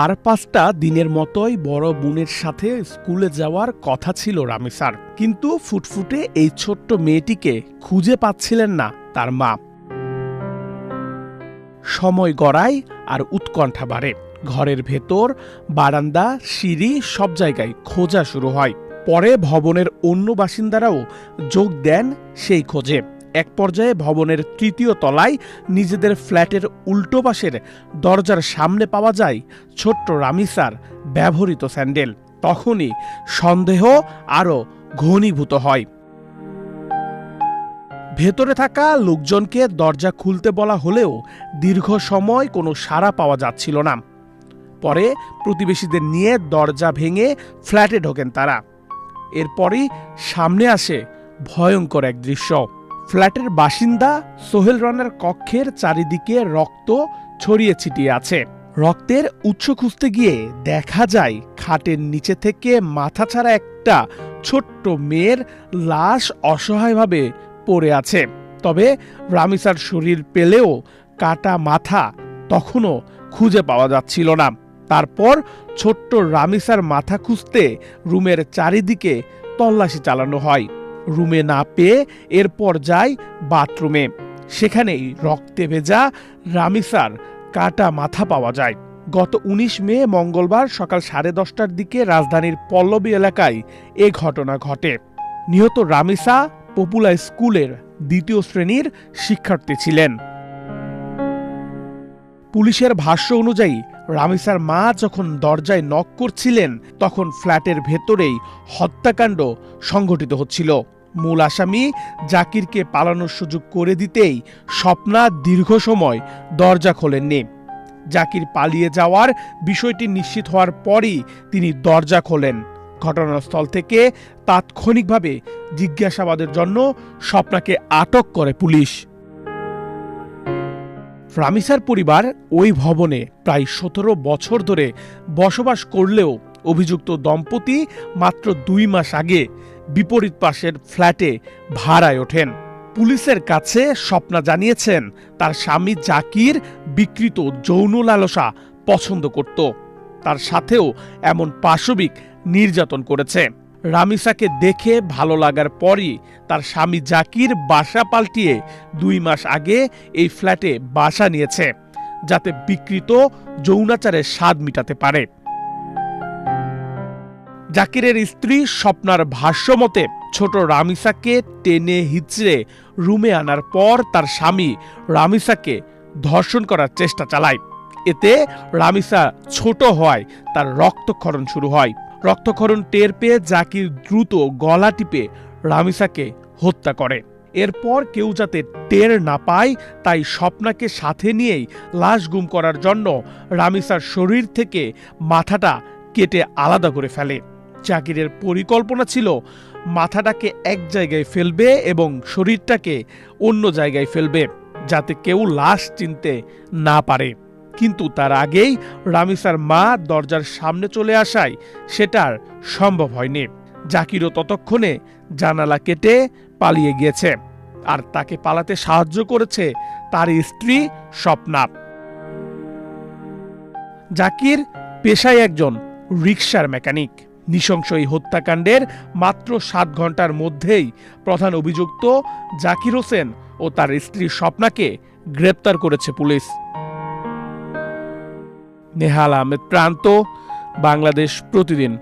আর ৫টা দিনের মতোই বড় বোনের সাথে স্কুলে যাওয়ার কথা ছিল রামিসার, কিন্তু ফুটফুটে এই ছোট্ট মেয়েটিকে খুঁজে পাচ্ছিলেন না তার মা। সময় গড়ায় আর উৎকণ্ঠা বাড়ে। ঘরের ভেতর, বারান্দা, সিঁড়ি সব জায়গায় খোঁজা শুরু হয়। পরে ভবনের অন্য বাসিন্দারাও যোগ দেন সেই খোঁজে। এক পর্যায়ে ভবনের ৩য় তলায় নিজেদের ফ্ল্যাটের উল্টো পাশের দরজার সামনে পাওয়া যায় ছোট্ট রামিসার ব্যবহৃত স্যান্ডেল। তখনই সন্দেহ আরও ঘনীভূত হয়। ভেতরে থাকা লোকজনকে দরজা খুলতে বলা হলেও দীর্ঘ সময় কোনো সাড়া পাওয়া যাচ্ছিল না। পরে প্রতিবেশীদের নিয়ে দরজা ভেঙে ফ্ল্যাটে ঢোকেন তারা। এরপরই সামনে আসে ভয়ঙ্কর এক দৃশ্য। ফ্ল্যাটের বাসিন্দা সোহেল রানার কক্ষের চারিদিকে রক্ত ছড়িয়ে ছিটিয়ে আছে। রক্তের উৎস খুঁজতে গিয়ে দেখা যায় খাটের নিচে থেকে মাথা ছাড়া একটা ছোট্ট মেয়ের লাশ অসহায়ভাবে পড়ে আছে। তবে রামিসার শরীর পেলেও কাটা মাথা তখনও খুঁজে পাওয়া যাচ্ছিল না। তারপর ছোট্ট রামিসার মাথা খুঁজতে রুমের চারিদিকে তল্লাশি চালানো হয়। রুমে না পেয়ে এরপর যায় বাথরুমে। সেখানেই রক্তে ভেজা রামিসার কাটা মাথা পাওয়া যায়। গত ১৯ মে মঙ্গলবার সকাল 10:30টার দিকে রাজধানীর পল্লবী এলাকায় এ ঘটনা ঘটে। নিহত রামিসা পপুলার স্কুলের ২য় শ্রেণীর শিক্ষার্থী ছিলেন। পুলিশের ভাষ্য অনুযায়ী রামিসার মা যখন দরজায় নক করছিলেন তখন ফ্ল্যাটের ভেতরেই হত্যাকাণ্ড সংঘটিত হচ্ছিল। মূল আসামি জাকিরকে পালানোর সুযোগ করে দিতেই স্বপ্না দীর্ঘ সময় দরজা খোলেননি। জাকির পালিয়ে যাওয়ার বিষয়টি নিশ্চিত হওয়ার পরই তিনি দরজা খোলেন। ঘটনাস্থল থেকে তাৎক্ষণিকভাবে জিজ্ঞাসাবাদের জন্য স্বপ্নাকে আটক করে পুলিশ। রামিসার পরিবার ওই ভবনে প্রায় ১৭ বছর ধরে বসবাস করলেও অভিযুক্ত দম্পতি মাত্র ২ মাস আগে বিপরীত পাশের ফ্ল্যাটে ভাড়ায় ওঠেন। পুলিশের কাছে স্বপ্না জানিয়েছেন তার স্বামী জাকির বিকৃত যৌন লালসা পছন্দ করত। তার সাথেও এমন পাশবিক নির্যাতন করেছে। রামিসাকে দেখে ভালো লাগার পরই তার স্বামী জাকির বাসা পাল্টিয়ে ২ মাস আগে এই ফ্ল্যাটে বাসা নিয়েছে, যাতে বিকৃত যৌনাচারের স্বাদ মিটাতে পারে। জাকিরের স্ত্রী স্বপ্নার ভাষ্যমতে ছোট রামিসাকে টেনে হিচড়ে রুমে আনার পর তার স্বামী রামিসাকে ধর্ষণ করার চেষ্টা চালায়। এতে রামিসা ছোট হওয়ায় তার রক্তক্ষরণ শুরু হয়। রক্তক্ষরণ টের পেয়ে জাকির দ্রুত গলা টিপে রামিসাকে হত্যা করে। এরপর কেউ যাতে টের না পায় তাই স্বপ্নাকে সাথে নিয়েই লাশ গুম করার জন্য রামিসার শরীর থেকে মাথাটা কেটে আলাদা করে ফেলে। জাকিরের পরিকল্পনা ছিল মাথাটাকে এক জায়গায় ফেলবে এবং শরীরটাকে অন্য জায়গায় ফেলবে, যাতে কেউ লাশ চিনতে না পারে। কিন্তু তার আগেই রামিসার মা দরজার সামনে চলে আসায় সেটার সম্ভব হয়নি। জাকিরও ততক্ষণে জানালা কেটে পালিয়ে গিয়েছে, আর তাকে পালাতে সাহায্য করেছে তার স্ত্রী স্বপ্না। জাকির পেশায় একজন রিকশার মেকানিক। নৃশংস এই হত্যাকাণ্ডের মাত্র ৭ ঘন্টার মধ্যেই প্রধান অভিযুক্ত জাকির হোসেন ও তার স্ত্রী স্বপ্নাকে গ্রেপ্তার করেছে পুলিশ। নেহাল আহমেদ প্রান্ত, বাংলাদেশ প্রতিদিন।